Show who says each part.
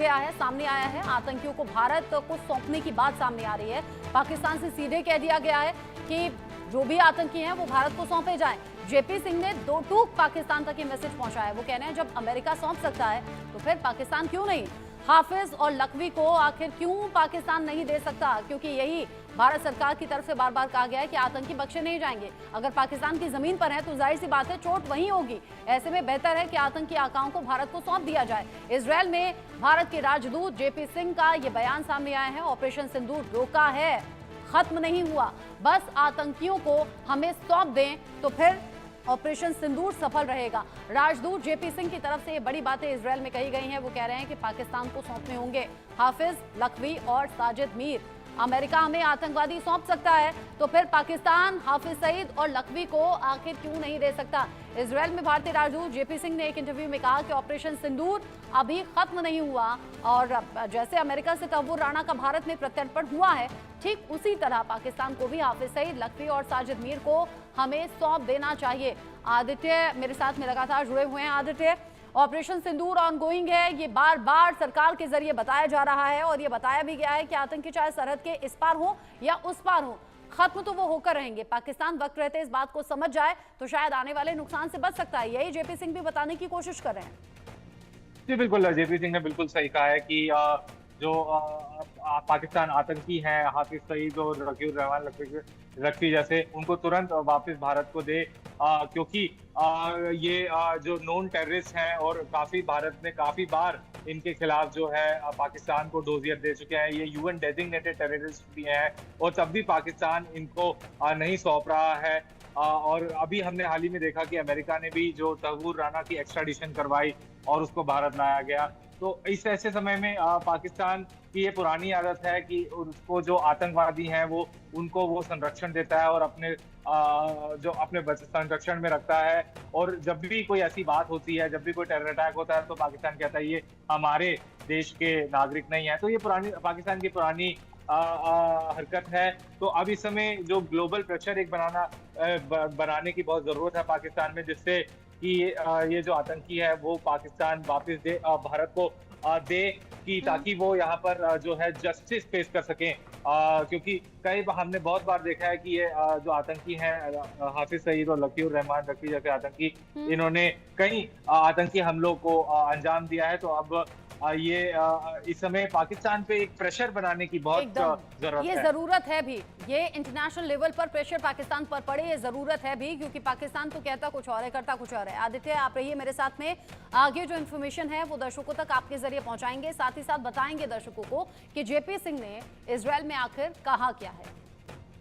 Speaker 1: सामने आया है। आतंकियों को भारत को सौंपने की बात सामने आ रही है। पाकिस्तान से सीधे कह दिया गया है कि जो भी आतंकी हैं वो भारत को सौंपे जाएं। जेपी सिंह ने दो टूक पाकिस्तान तक ये मैसेज पहुंचाया है। वो कह रहे हैं जब अमेरिका सौंप सकता है तो फिर पाकिस्तान क्यों नहीं। हाफिज और लखवी को आखिर क्यों पाकिस्तान नहीं दे सकता, क्योंकि यही भारत सरकार की तरफ से बार बार कहा गया है कि आतंकी बख्शे नहीं जाएंगे। अगर पाकिस्तान की जमीन पर है तो जाहिर सी बात है चोट वहीं होगी। ऐसे में बेहतर है कि आतंकी आकाओं को भारत को सौंप दिया जाए। इजरायल में भारत के राजदूत जेपी सिंह का ये बयान सामने आया है। ऑपरेशन सिंदूर रोका है, खत्म नहीं हुआ, बस आतंकियों को हमें सौंप दें तो फिर ऑपरेशन सिंदूर सफल रहेगा। राजदूत जेपी सिंह की तरफ से ये बड़ी बातें इजरायल में कही गई हैं। वो कह रहे हैं कि पाकिस्तान को सौंपने होंगे हाफिज, लखवी और साजिद मीर। अमेरिका हमें आतंकवादी सौंप सकता है तो फिर पाकिस्तान हाफिज सईद और लखवी को आखिर क्यों नहीं दे सकता। इजरायल में भारतीय राजदूत जेपी सिंह ने एक इंटरव्यू में कहा कि ऑपरेशन सिंदूर अभी खत्म नहीं हुआ और जैसे अमेरिका से तहव्वुर राणा का भारत में प्रत्यर्पण हुआ है, ठीक उसी तरह पाकिस्तान को भी हाफिज सईद, लखवी और साजिद मीर को हमें सौंप देना चाहिए। आदित्य मेरे साथ में लगातार जुड़े हुए हैं। आदित्य, ऑपरेशन सिंदूर ऑनगोइंग है, ये बार बार सरकार के जरिए बताया जा रहा है और ये बताया भी गया है कि आतंकी चाहे सरहद के इस पार हो या उस पार हो, खत्म तो वो होकर रहेंगे। पाकिस्तान वक्त रहते इस बात को समझ जाए तो शायद आने वाले नुकसान से बच सकता है। यही जेपी सिंह भी बताने की कोशिश कर रहे हैं।
Speaker 2: जी बिल्कुल, जेपी सिंह ने बिल्कुल सही कहा है कि जो पाकिस्तान आतंकी हैं, हाफिज सईद और रकीब रहमान लखवी जैसे, उनको तुरंत वापस भारत को दे, क्योंकि ये जो नोन टेररिस्ट हैं और काफी भारत ने काफी बार इनके खिलाफ जो है पाकिस्तान को डोजियर दे चुके हैं। ये यूएन डेजिग्नेटेड टेररिस्ट भी हैं और तब भी पाकिस्तान इनको नहीं सौंप रहा है। और अभी हमने हाल ही में देखा कि अमेरिका ने भी जो तहव्वुर राणा की एक्स्ट्राडिशन करवाई और उसको भारत लाया गया। तो इस ऐसे समय में पाकिस्तान की ये पुरानी आदत है कि उसको जो आतंकवादी हैं वो उनको वो संरक्षण देता है और अपने जो अपने संरक्षण में रखता है। और जब भी कोई ऐसी बात होती है, जब भी कोई टेरर अटैक होता है तो पाकिस्तान कहता है ये हमारे देश के नागरिक नहीं है। तो ये पुरानी पाकिस्तान की पुरानी हरकत है। तो अब इस समय जो ग्लोबल प्रेशर एक बनाने की बहुत जरूरत है पाकिस्तान में, जिससे कि ये जो आतंकी है वो पाकिस्तान वापस दे, भारत को दे, कि ताकि वो यहाँ पर जो है जस्टिस पेश कर सकें। क्योंकि हमने बहुत बार देखा है कि ये जो आतंकी हैं हाफिज सईद और लकीर रहमान लखवी जैसे आतंकी, इन्होंने कई आतंकी हमलों को अंजाम दिया है। तो अब ये इस समय पाकिस्तान पे एक प्रेशर बनाने की बहुत जरूरत है।
Speaker 1: ये जरूरत है भी, ये इंटरनेशनल लेवल पर प्रेशर पाकिस्तान पर पड़े, ये जरूरत है भी, क्योंकि पाकिस्तान तो कहता कुछ और है, करता कुछ और है। आदित्य, आप रहिए मेरे साथ में, आगे जो इन्फॉर्मेशन है वो दर्शकों तक आपके जरिए पहुंचाएंगे, साथ ही साथ बताएंगे दर्शकों को कि जेपी सिंह ने इजरायल में आखिर कहा क्या है।